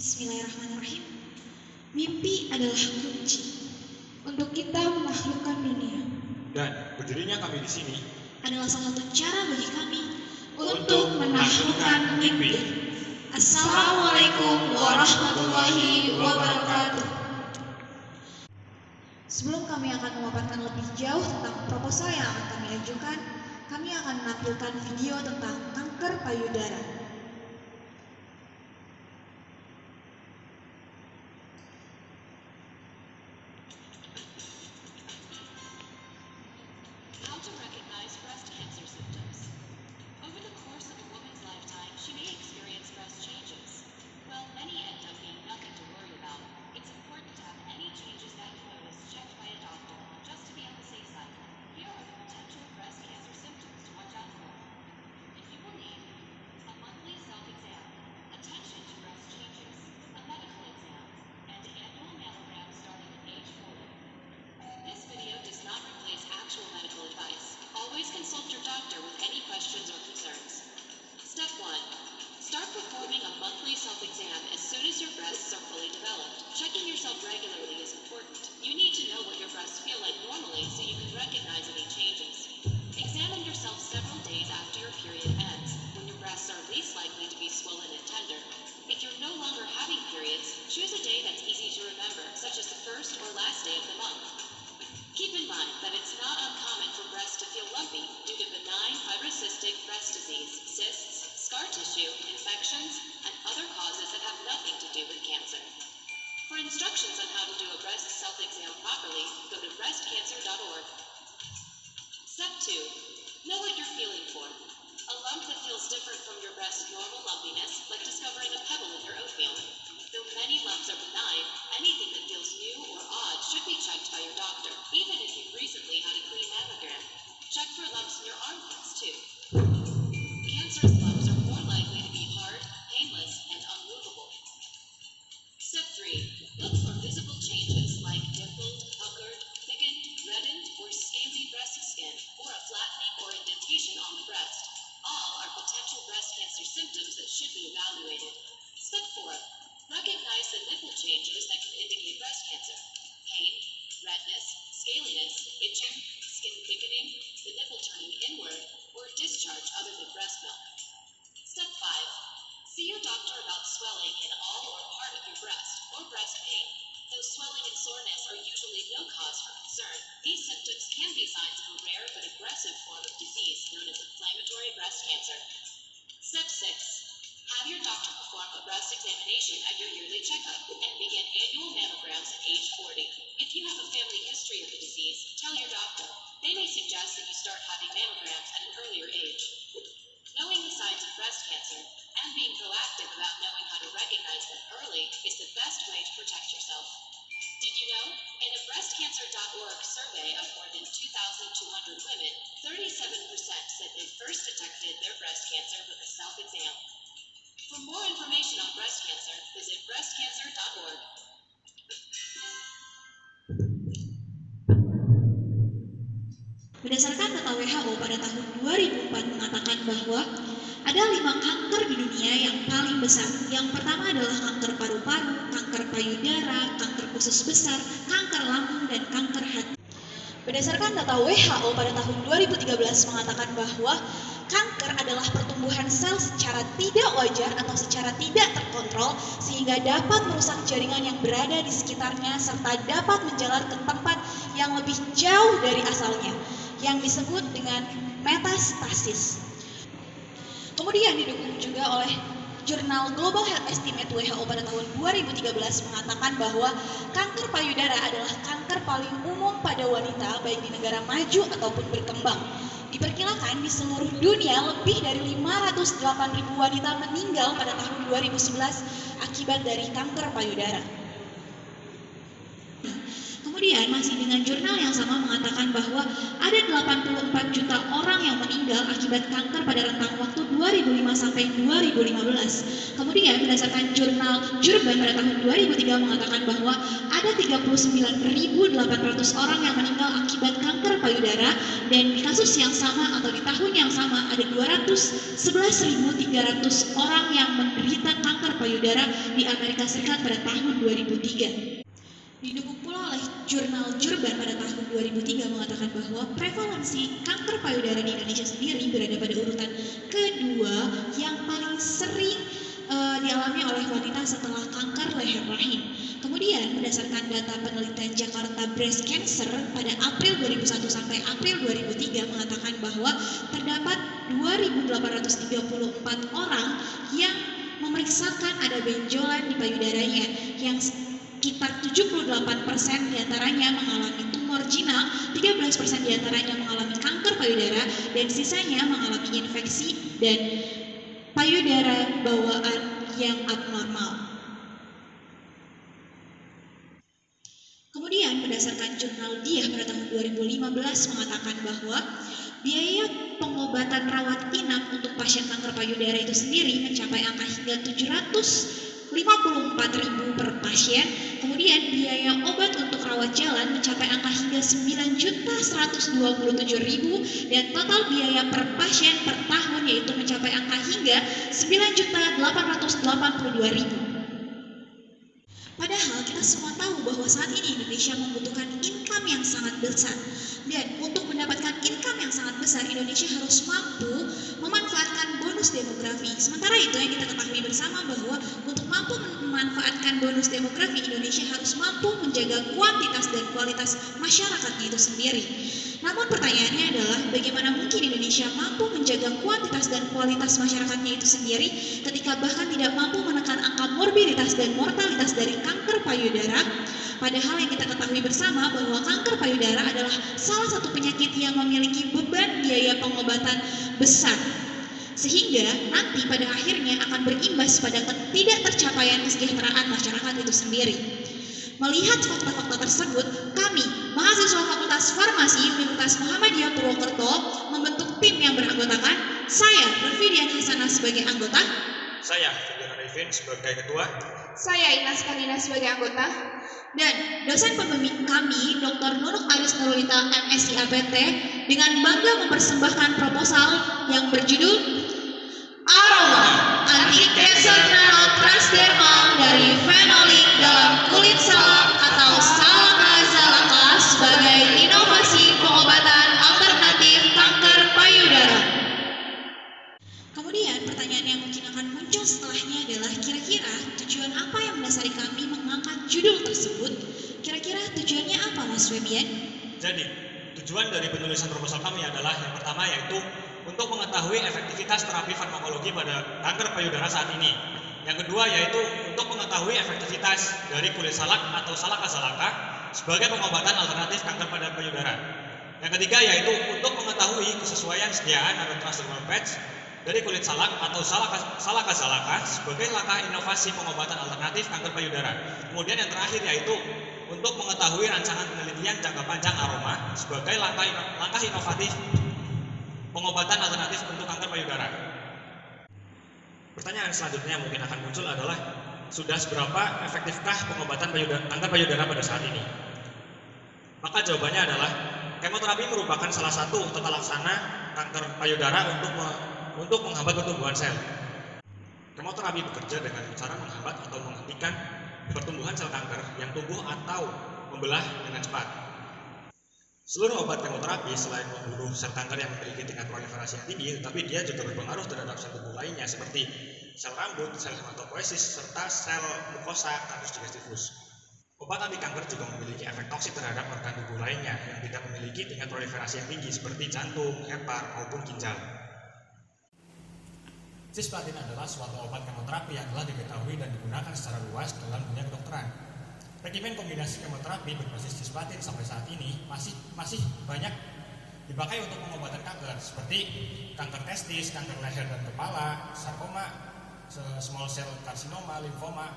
Bismillahirrahmanirrahim. Mimpi adalah kunci untuk kita menaklukkan dunia. Dan berdirinya kami di sini adalah salah satu cara bagi kami untuk menaklukkan mimpi. Assalamualaikum warahmatullahi wabarakatuh. Sebelum kami akan memaparkan lebih jauh tentang proposal yang akan kami ajukan, kami akan menampilkan video tentang kanker payudara. Consult your doctor with any questions or concerns. Step 1. Start performing a monthly self-exam as soon as your breasts are fully developed. Checking yourself regularly is important. You need to know what your breasts feel like normally so you can recognize any changes. Examine yourself several days after your period ends, when your breasts are least likely to be swollen and tender. If you're no longer having periods, choose a day that's easy to remember, such as the first or last day of the month. Keep in mind that it's not uncommon for breasts to feel lumpy due to benign fibrocystic breast disease, cysts, scar tissue, infections, and other causes that have nothing to do with cancer. For instructions on how to do a breast self-exam properly, go to breastcancer.org. Step 2. Know what you're feeling for. A lump that feels different from your breast's normal lumpiness, like discovering a pebble in your oatmeal. Though many lumps are benign, anything that feels new or odd should be checked by your doctor, even if you've recently had a clean mammogram. Check for lumps in your armpits, too. Cancerous lumps are more likely to be hard, painless, and unmovable. Step 3. Look for visible changes like dimpled, puckered, thickened, reddened, or scaly breast skin, or a flattening or indentation on the breast. All are potential breast cancer symptoms that should be evaluated. Step 4. Recognize the nipple changes that can indicate breast cancer. Pain, redness, scaliness, itching, skin thickening, the nipple turning inward, or discharge other than breast milk. Step 5. See your doctor about swelling in all or part of your breast, or breast pain. Though swelling and soreness are usually no cause for concern, these symptoms can be signs of a rare but aggressive form of disease known as inflammatory breast cancer. Step 6. Have your doctor perform a breast examination at your yearly checkup and begin annual mammograms at age 40. If you have a family history of the disease, tell your doctor. They may suggest that you start having mammograms at an earlier age. Knowing the signs of breast cancer and being proactive about knowing how to recognize them early is the best way to protect yourself. Did you know? In a breastcancer.org survey of more than 2,200 women, 37% said they first detected their breast cancer with a self-exam. For more information on breast cancer, visit breastcancer.org. Berdasarkan data WHO pada tahun 2004 mengatakan bahwa ada 5 kanker di dunia yang paling besar. Yang pertama adalah kanker paru-paru, kanker payudara, kanker usus besar, kanker lambung, dan kanker hati. Berdasarkan data WHO pada tahun 2013 mengatakan bahwa kanker adalah pertumbuhan sel secara tidak wajar atau secara tidak terkontrol sehingga dapat merusak jaringan yang berada di sekitarnya serta dapat menjalar ke tempat yang lebih jauh dari asalnya yang disebut dengan metastasis. Kemudian didukung juga oleh jurnal Global Health Estimate WHO pada tahun 2013 mengatakan bahwa kanker payudara adalah kanker paling umum pada wanita baik di negara maju ataupun berkembang. Diperkirakan di seluruh dunia lebih dari 508.000 wanita meninggal pada tahun 2011 akibat dari kanker payudara. Kemudian masih dengan jurnal yang sama mengatakan bahwa ada 84 juta orang yang meninggal akibat kanker pada rentang waktu 2005 sampai 2015. Kemudian berdasarkan jurnal Jurban pada tahun 2003 mengatakan bahwa ada 39.800 orang yang meninggal akibat kanker payudara, dan di kasus yang sama atau di tahun yang sama ada 211.300 orang yang menderita kanker payudara di Amerika Serikat pada tahun 2003. Didukung pula oleh jurnal Jurban pada tahun 2003 mengatakan bahwa prevalensi kanker payudara di Indonesia sendiri berada pada urutan kedua yang paling sering dialami oleh wanita setelah kanker leher rahim. Kemudian berdasarkan data penelitian Jakarta Breast Cancer pada April 2001 sampai April 2003 mengatakan bahwa terdapat 2.834 orang yang memeriksakan ada benjolan di payudaranya, yang sekitar 78% diantaranya mengalami tumor jinak, 13% diantaranya mengalami kanker payudara, dan sisanya mengalami infeksi dan payudara bawaan yang abnormal. Kemudian berdasarkan jurnal Diah pada tahun 2015 mengatakan bahwa biaya pengobatan rawat inap untuk pasien kanker payudara itu sendiri mencapai angka hingga 754.000 per pasien. Kemudian biaya obat untuk rawat jalan mencapai angka hingga 9.127.000, dan total biaya per pasien per tahun yaitu mencapai angka hingga 9.882.000. Padahal kita semua tahu bahwa saat ini Indonesia membutuhkan income yang sangat besar, dan untuk mendapatkan income yang sangat besar Indonesia harus mampu memanfaatkan bonus demografi. Sementara itu yang kita ketahui bersama bahwa untuk mampu memanfaatkan bonus demografi Indonesia harus mampu menjaga kuantitas dan kualitas masyarakatnya itu sendiri. Namun pertanyaannya adalah bagaimana mungkin Indonesia mampu menjaga kuantitas dan kualitas masyarakatnya itu sendiri ketika bahkan tidak mampu menekan angka morbiditas dan mortalitas dari kanker payudara. Padahal yang kita ketahui bersama bahwa kanker payudara adalah salah satu penyakit yang memiliki beban biaya pengobatan besar, sehingga nanti pada akhirnya akan berimbas pada ketidaktercapaian kesejahteraan masyarakat itu sendiri. Melihat fakta-fakta tersebut, kami, mahasiswa Fakultas Farmasi Universitas Muhammadiyah Purwokerto, membentuk tim yang beranggotakan saya, Nurfidian Hasanah sebagai anggota, Saya, Ferdinand Arifin sebagai ketua, Saya Inas Kanina sebagai anggota, dan dosen pembimbing kami, Dr. Nuruk Aris Nurulita MSc APT, dengan bangga mempersembahkan proposal yang berjudul Aroma Anti-Cancer Nano Transdermal dari Phenolic dalam kulit salak atau Salaka Zalaka sebagai inovasi pengobatan alternatif kanker payudara. Kemudian pertanyaan yang mungkin akan muncul setelahnya adalah kira-kira tujuan apa yang mendasari kami mengangkat judul tersebut? Kira-kira tujuannya apa, Mas Webian? Jadi, tujuan dari penulisan proposal kami adalah yang pertama yaitu untuk mengetahui efektivitas terapi farmakologi pada kanker payudara saat ini. Yang kedua yaitu untuk mengetahui efektivitas dari kulit salak atau Salaka Zalaka sebagai pengobatan alternatif kanker pada payudara. Yang ketiga yaitu untuk mengetahui kesesuaian sediaan atau transdermal patch dari kulit salak atau Salaka Zalaka sebagai langkah inovasi pengobatan alternatif kanker payudara. Kemudian yang terakhir yaitu untuk mengetahui rancangan penelitian jangka panjang aroma sebagai langkah inovatif pengobatan alternatif untuk kanker payudara. Pertanyaan selanjutnya yang mungkin akan muncul adalah sudah seberapa efektifkah pengobatan kanker payudara pada saat ini? Maka jawabannya adalah kemoterapi merupakan salah satu tata laksana kanker payudara untuk menghambat pertumbuhan sel. Kemoterapi bekerja dengan cara menghambat atau menghentikan pertumbuhan sel kanker yang tumbuh atau membelah dengan cepat. Seluruh obat kemoterapi selain membunuh sel kanker yang memiliki tingkat proliferasi yang tinggi, tetapi dia juga berpengaruh terhadap sel tubuh lainnya seperti sel rambut, sel hematopoiesis, serta sel mukosa tubus digestivus. Obat anti kanker juga memiliki efek toksik terhadap organ tubuh lainnya yang tidak memiliki tingkat proliferasi yang tinggi seperti jantung, hepar, maupun ginjal. Cisplatin adalah suatu obat kemoterapi yang telah diketahui dan digunakan secara luas dalam dunia kedokteran. Regimen kombinasi kemoterapi berbasis cisplatin sampai saat ini masih banyak dipakai untuk pengobatan kanker seperti kanker testis, kanker leher dan kepala, sarkoma, small cell carcinoma, limfoma,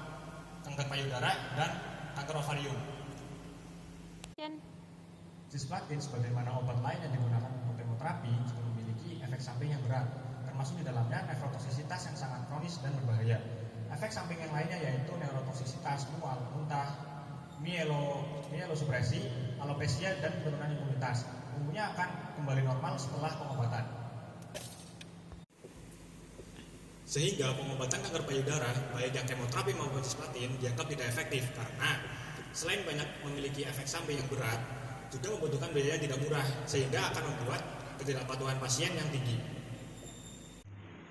kanker payudara, dan kanker ovarium. Cisplatin sebagaimana obat lain yang digunakan untuk kemoterapi juga memiliki efek samping yang berat. termasuk di dalamnya nefrotoksisitas yang sangat kronis dan berbahaya. Efek samping yang lainnya yaitu neurotoksisitas, mual, muntah, mielosupresi, alopecia, dan penurunan imunitas. Umumnya akan kembali normal setelah pengobatan. Sehingga pengobatan kanker payudara, baik yang kemoterapi maupun cisplatin, dianggap tidak efektif karena selain banyak memiliki efek samping yang berat, juga membutuhkan biaya yang tidak murah, sehingga akan membuat ketidakpatuhan pasien yang tinggi.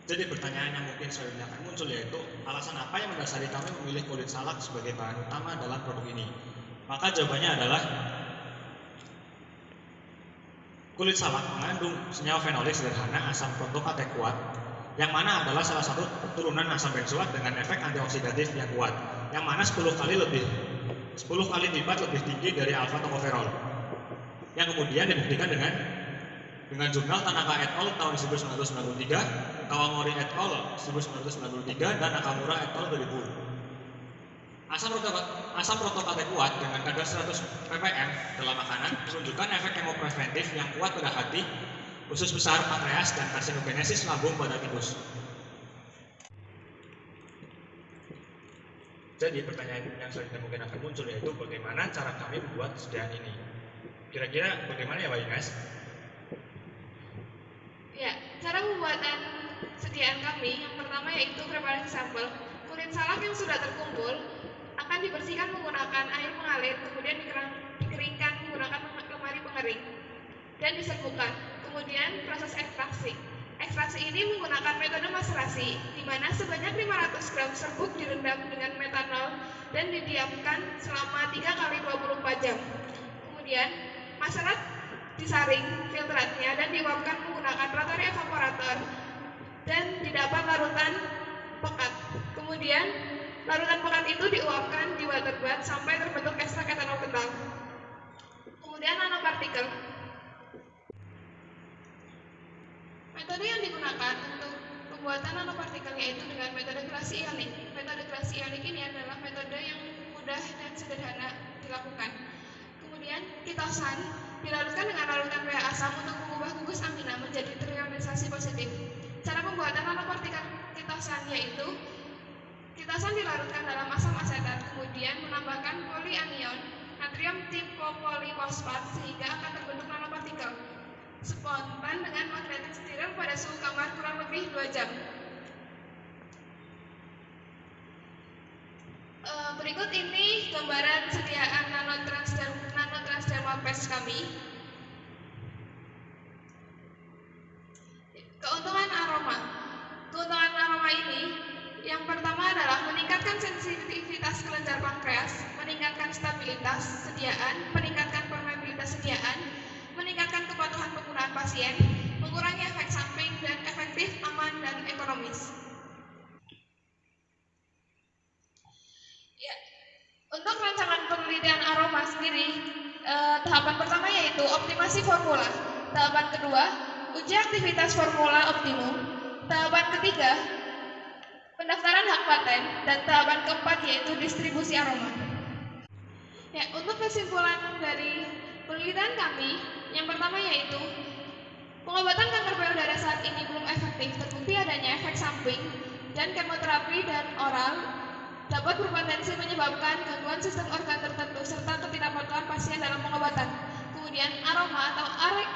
Jadi pertanyaan yang mungkin selanjutnya akan muncul yaitu alasan apa yang mendasari kami memilih kulit salak sebagai bahan utama dalam produk ini? Maka jawabannya adalah kulit salak mengandung senyawa fenolik sederhana asam protokate kuat, yang mana adalah salah satu turunan asam benzoat dengan efek antioksidatif yang kuat, yang mana 10 kali lipat lebih tinggi dari alfa tokoferol, yang kemudian dibuktikan dengan jurnal Tanaka et al. Tahun 1993, Kawamori et al. 1993, dan Nakamura et al. 2000. Asam protokate kuat dengan kadar 100 ppm dalam makanan menunjukkan efek kemopreventif yang kuat pada hati, usus besar, pankreas, dan karsinogenesis lambung pada tikus. Jadi pertanyaan yang selanjutnya mungkin akan muncul yaitu bagaimana cara kami membuat sediaan ini? Kira-kira bagaimana ya Pak Ines? Ya, cara pembuatan sediaan kami yang pertama yaitu preparasi sampel. Kulit salak yang sudah terkumpul akan dibersihkan menggunakan air mengalir, kemudian dikeringkan menggunakan lemari pengering dan diserbukan. Kemudian proses ekstraksi. Ekstraksi ini menggunakan metode maserasi, di mana sebanyak 500 gram serbuk direndam dengan metanol dan didiamkan selama 3 kali 24 jam. Kemudian maserat disaring filtratnya dan diuapkan menggunakan rotary evaporator dan didapat larutan pekat. Kemudian larutan pekat itu diuapkan di water bath sampai terbentuk ekstrak etanol kental. Kemudian nanopartikel. Metode yang digunakan untuk pembuatan nanopartikel yaitu dengan metode gelasi ionik. Metode gelasi ionik ini adalah metode yang mudah dan sederhana dilakukan. Kemudian kitosan dilarutkan dengan larutan pH asam untuk mengubah gugus amina menjadi terionisasi positif. Cara pembuatan nanopartikel kitosan yaitu kitosan dilarutkan dalam asam asetat, kemudian menambahkan polianion natrium tipopolifosfat sehingga akan terbentuk nanopartikel spontan dengan magnetik steril pada suhu kamar kurang lebih 2 jam. Berikut ini gambaran sediaan nanotransdermal paste kami. Keuntungan aroma ini yang pertama adalah meningkatkan sensitivitas kelenjar pankreas, meningkatkan stabilitas sediaan, meningkatkan permeabilitas sediaan, meningkatkan kepatuhan penggunaan pasien, mengurangi efek samping, dan efektif, aman, dan ekonomis. Ya, untuk rancangan penelitian aroma sendiri, tahapan pertama yaitu optimasi formula, tahapan kedua uji aktivitas formula optimum, tahapan ketiga pendaftaran hak paten, dan tahapan keempat yaitu distribusi aroma. Ya, untuk kesimpulan dari penelitian kami, yang pertama yaitu pengobatan kanker payudara saat ini belum efektif, terbukti adanya efek samping dan kemoterapi dan oral dapat berpotensi menyebabkan gangguan sistem organ tertentu serta ketidakpatuhan pasien dalam pengobatan. Kemudian aroma atau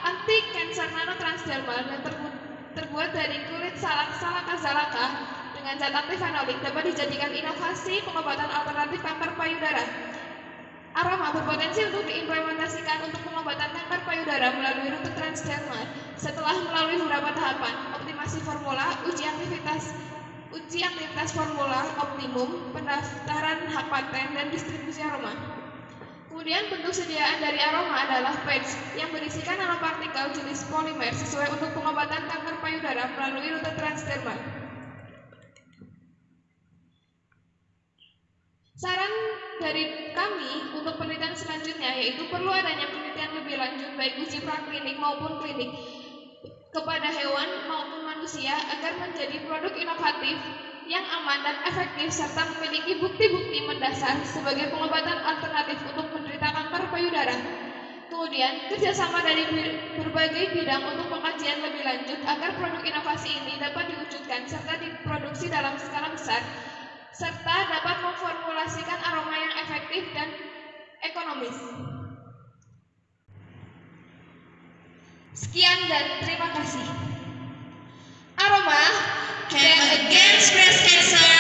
anti-cancer nanotransdermal yang terbuat dari kulit salak azalaka dengan zat antifenolik dapat dijadikan inovasi pengobatan alternatif kanker payudara. Aroma berpotensi untuk diimplementasikan untuk pengobatan kanker payudara melalui rute transdermal setelah melalui beberapa tahapan: optimasi formula, uji aktivitas formula optimum, pendaftaran hak paten, dan distribusi aroma. Kemudian bentuk sediaan dari aroma adalah patch yang berisikan nanopartikel jenis polimer sesuai untuk pengobatan kanker payudara melalui rute transdermal. Saran dari kami untuk penelitian selanjutnya yaitu perlu adanya penelitian lebih lanjut baik uji praklinik maupun klinik kepada hewan maupun manusia agar menjadi produk inovatif yang aman dan efektif serta memiliki bukti-bukti mendasar sebagai pengobatan alternatif untuk penderita kanker payudara. Kemudian, kerjasama dari berbagai bidang untuk pengkajian lebih lanjut agar produk inovasi ini dapat diwujudkan serta diproduksi dalam skala besar, serta dapat memformulasikan aroma yang efektif dan ekonomis. Sekian dan terima kasih. Aroma Camp Against Breast Cancer